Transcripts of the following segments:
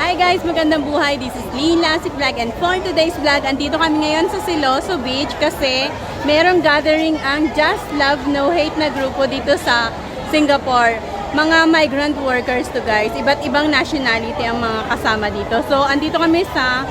Hi guys! Magandang buhay! This is Lean Lasik Vlog and for today's vlog, andito kami ngayon sa Siloso Beach kasi merong gathering ang Just Love No Hate na grupo dito sa Singapore. Mga migrant workers to guys. Iba't ibang nationality ang mga kasama dito. So, andito kami sa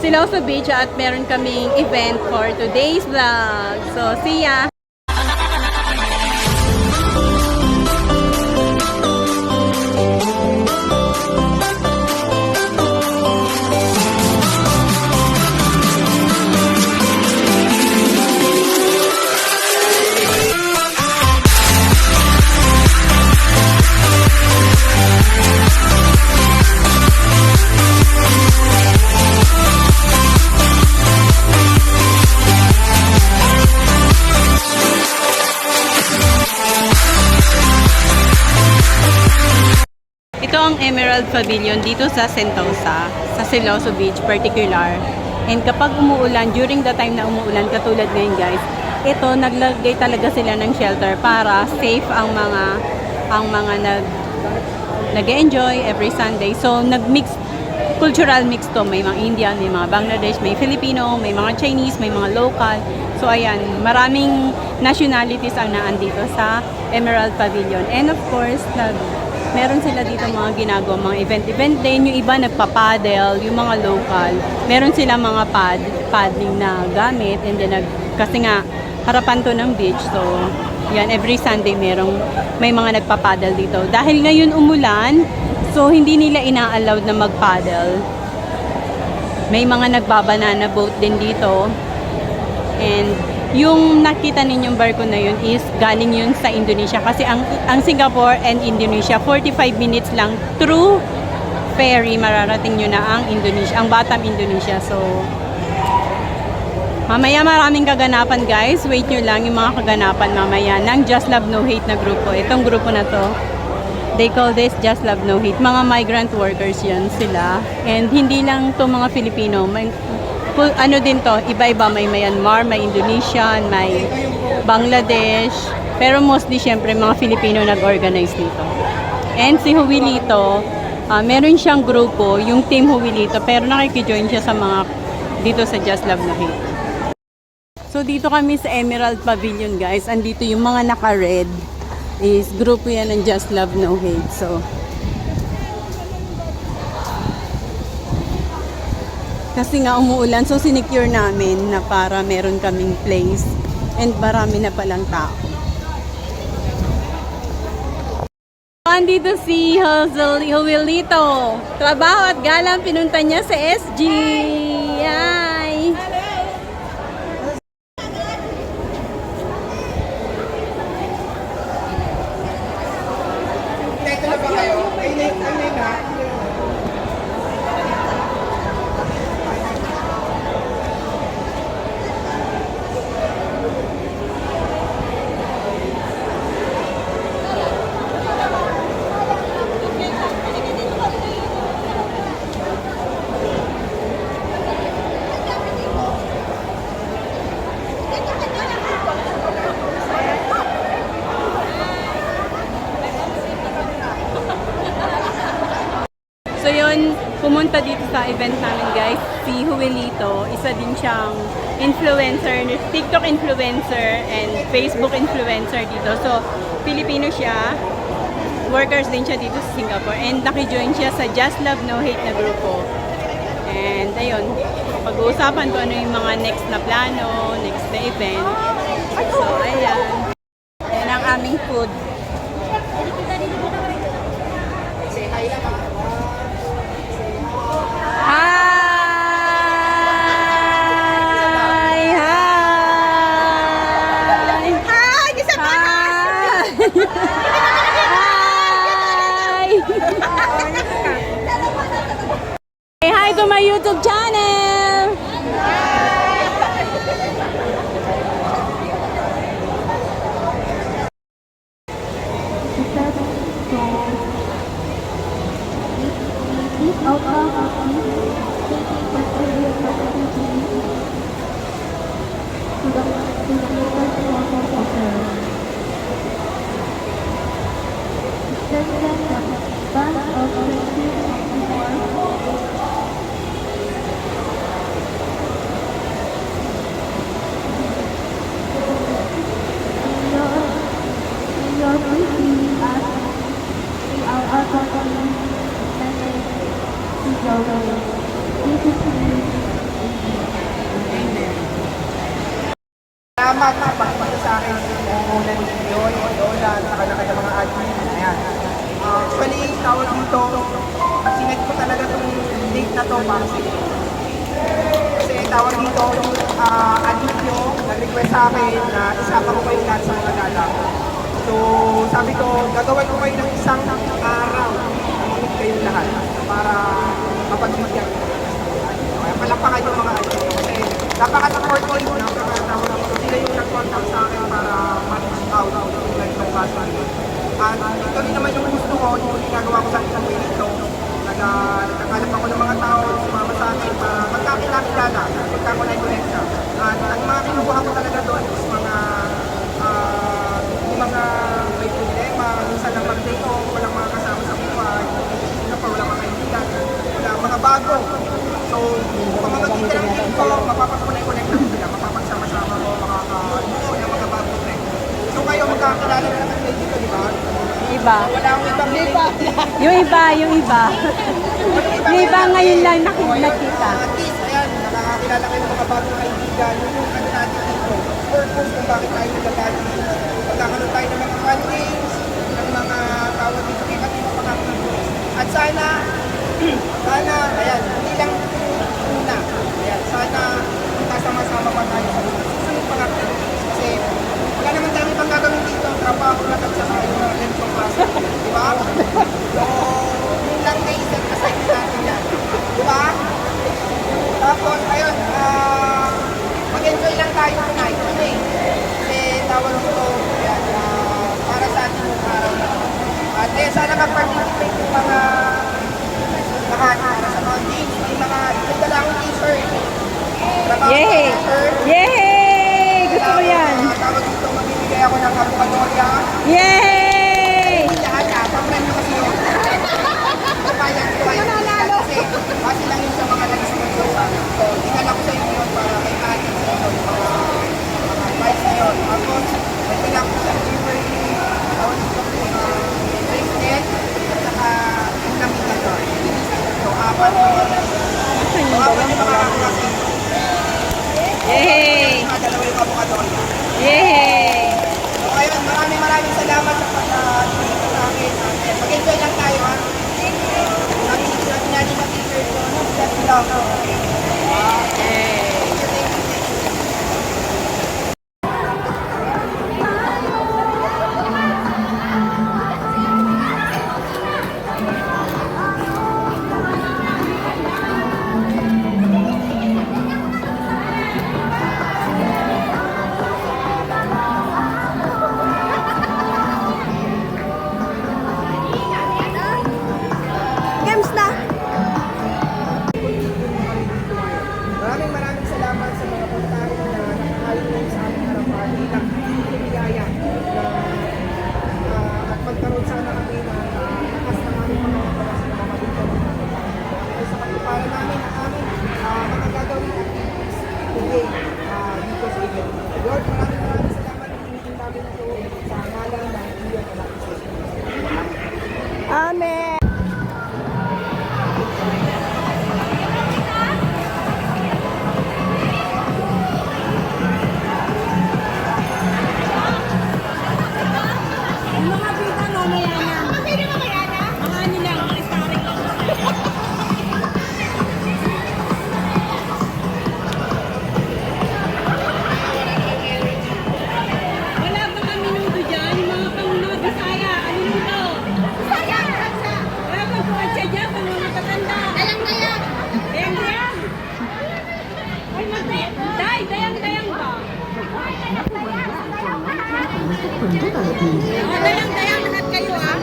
Siloso Beach at meron kaming event for today's vlog. So, see ya! Ito ang Emerald Pavilion dito sa Sentosa, sa Siloso Beach particular. And kapag umuulan, during the time na umuulan, katulad ngayon guys, ito naglagay talaga sila ng shelter para safe ang mga nag-enjoy every Sunday. So nag-mix, cultural mix to. May mga Indian, may mga Bangladesh, may Filipino, may mga Chinese, may mga local. So ayan, maraming nationalities ang naandito sa Emerald Pavilion. And of course, meron sila dito mga ginagawa, mga event din. Yung iba nagpa-paddle, yung mga local. Meron sila mga paddling na gamit. And then, kasi nga, harapan to ng beach. So, yan, every Sunday may mga nagpa-paddle dito. Dahil ngayon umulan, so hindi nila ina-allowed na mag-paddle. May mga nagbabanana boat din dito. And yung nakita ninyong barko na yun is galing yun sa Indonesia kasi ang Singapore and Indonesia 45 minutes lang through ferry mararating nyo na ang Indonesia, ang Batam, Indonesia. So mamaya maraming kaganapan guys, wait nyo lang yung mga kaganapan mamaya ng Just Love No Hate na grupo. Itong grupo na to, they call this Just Love No Hate. Mga migrant workers yan sila, and hindi lang to mga Filipino, ano din to, iba-iba, may Myanmar, may Indonesian, may Bangladesh, pero mostly syempre mga Filipino nag-organize dito. And si Huwilito, meron siyang grupo, yung team Huwilito, pero nakikijoin siya sa mga dito sa Just Love No Hate. So dito kami sa Emerald Pavilion guys, andito yung mga naka-red is grupo yan ng Just Love No Hate. So kasi nga umuulan, so sinecure namin na para meron kaming place and marami na palang tao. Andito si Huwilito. Trabaho at galang pinunta niya sa SG. Hi! So yun, pumunta dito sa event namin guys, si Huwilito, isa din siyang influencer, TikTok influencer and Facebook influencer dito. So, Filipino siya, workers din siya dito sa Singapore, and nakijoin siya sa Just Love No Hate na grupo. And ayun, pag-uusapan ko ano yung mga next na plano, next na event. So, ayan. Ayan ang aming food. Say hi to my YouTube channel! Bus of 2024 Salamat na pagpunta sa akin kung ulan yun, Lola, saka na kaya mga admin. Ayan. Actually, tawag dito, sinet ko talaga itong date na to para sa inyo. Kasi tawag dito, admin nyo, nag-request sa akin na isama ko kayo lahat sa mga gala. So, sabi ko, gagawin ko kayo ng isang araw na mamit kayong lahat para mapag-ibigyan ko. Kaya palakpakan yung mga admin nyo. Kasi napaka-support ko yun, napaka-tawag ko. Sila yung nag-contact sa akin para mag-reach out ng ganitong kaso. At ito rin naman yung gusto ko, yung ginagawa ko sa isang way dito. Nagkakalap ako ng mga tao, sumama sa akin para magkakilala, magkakunay-connect siya. At ang mga kinukuha ko talaga doon is mga may problema, minsan lang mag-day off, walang mga kasama sa buhay, walang mga kaibigan, walang mga bago. So, kung mamagiging ng team ko, mapapakunay-connect lang sila, mapapagsama-sama mo, makakaluto ng mga bago trend. So, kayo magkakilala na naman kayo dito, di ba? Iba. Wala akong ibang Yung iba. Yung iba ngayon lang nakita. At least, ayan, nakakakilala kayo ng mga bagong kaibigan, yung ano natin dito, purpose kung bakit tayo nagagano. Magkakaroon tayo ng mga fun games, ng mga tawag dito, iba't ibang pagkakaroon. At sana, ayan, hindi lang una. Ayan, sana magkasama-sama pa tayo sa mga susunod pagkakaroon. Kasi wala naman dami pang gagawin dito, trabaho na nagsasama yung mga lentong klase. Di ba? So, yung lang na isang aside natin yan. Di ba? Tapos, ayun, mag-enjoy lang tayo tonight. Kasi tawag ko, yan, para sa ating araw na. At sana mag-participate yung mga lahat para sa mga games. May mga nagdala akong t-shirt. Yay! Yay! Gusto ko yan. Tawag dito, mamimigay ako ng abukadorya. Yay! Lahat na, pang-friend nyo kasi yun. Kapayan, kasi kasi lang yun sa mga nag-sponsor sa akin. So, tingala ko sa inyo yun para kay atin sa inyo yung mga advice na yun. Tapos, may tingala ko sa Jewelry, tawag dito bracelet, at saka yung namitan ko. So, apat nyo yung makakakuha sa inyo. Yay! Dalawa yung abukadorya. Yay! So, ayun, maraming salamat sa pag-dito sa akin. Mag-enjoy lang tayo, ha? Natin natin mag-t-shirt ko. That's love. Games na! Maraming salamat sa mga puntahan na nakakain sa aming harapan. Ilang biyaya at magkaroon sana kami na lakas ng aming mga para sa mga dito. Sa katuparan namin ang aming mga gagawin activities today dito sa event. Lord, maraming salamat. Hinihin namin ito sa ngalan ng Iyon na natin. Amen! Mga bida mamaya na. Mga ano lang, mga starring lang. Wala ba kami minuto dyan? Mga mga Bisaya, ano minuto? Bisaya! Wala ba kuwatsa dyan? Pang mga tatanda? Dayang-dayang! Dayang-dayang? Ay, dayang-dayang ba? Dayang-dayang lahat kayo, ah.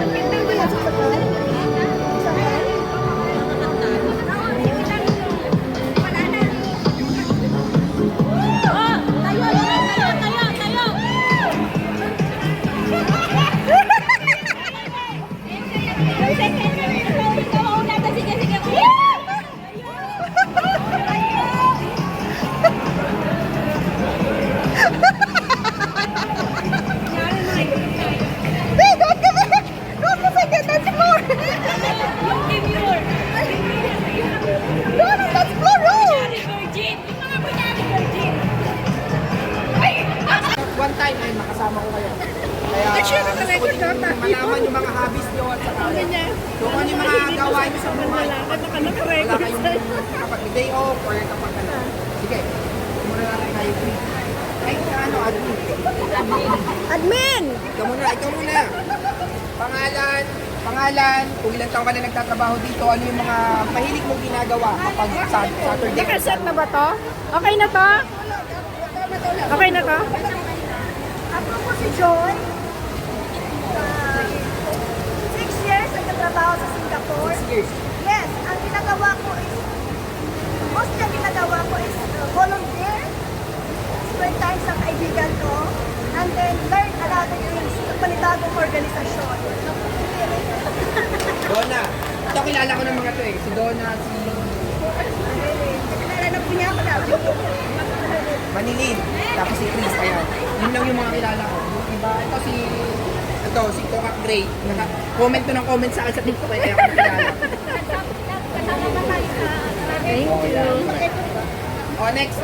Sige, sige. gusto ko din malaman yung mga hobbies nyo at saka kung ano yung mga gawain nyo sa buhay. Wala kayong kapag day off or kapag ano. Sige, muna natin kayo. Ay, ano, admin. Admin! Ikaw muna. Pangalan, kung ilang taon ka na nagtatrabaho dito, ano yung mga mahilig mong ginagawa kapag Saturday? Nakaset na ba to? Okay na to? Okay na to? Ako po si Joy. 6 years nagtatrabaho sa Singapore. 6 years. Yes, ang ginagawa ko is, mostly ang ginagawa ko is volunteer, spend time sa kaibigan ko, and then learn a lot of things sa panibagong organisasyon. Donna. Ito kilala ko ng mga to eh. Si Donna, si Kilala po niya ako daw. Manilin, tapos si Chris, ayan. Yun lang yung mga kilala ko. Yung iba, si Kokak Gray. Comment to ng comment sa akin sa TikTok kaya ako kilala. Thank you. O, next.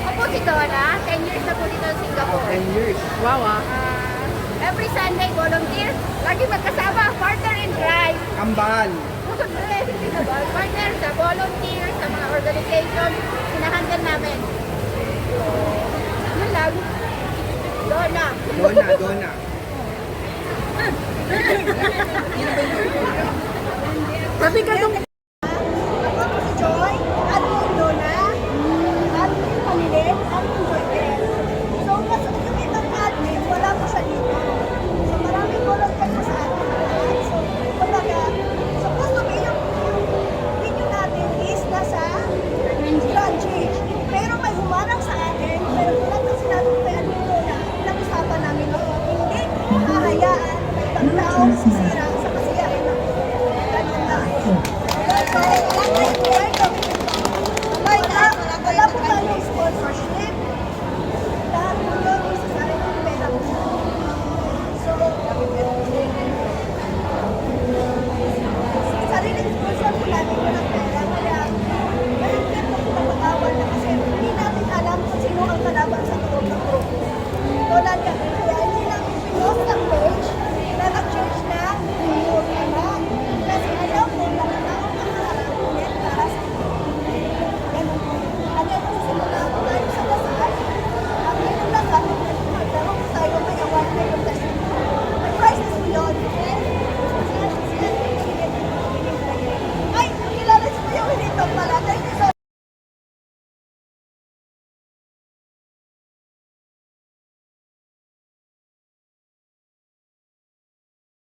Ako po si Donna, 10 years na po dito sa Singapore. 10 years. Wow ah. Every Sunday, volunteer. Lagi magkasama, partner in crime. Kambal. Partner sa volunteer, sa mga organization, sinahandle namin. Yun lang. Donna. Donna. Sabi ka dong Ako po si Joy, admin Donna, admin Panilit, admin Joykel. So, mas yung ibang admin, wala po siya dito. So, maraming volunteer po sa atin. So, kumbaga, supposed to be yung video natin is nasa Ranchage. Pero may humarang sa atin, pero tulad ng sinabi ko kay admin Donna, pinag-usapan namin na hindi ko hahayaan ang taong sisira sa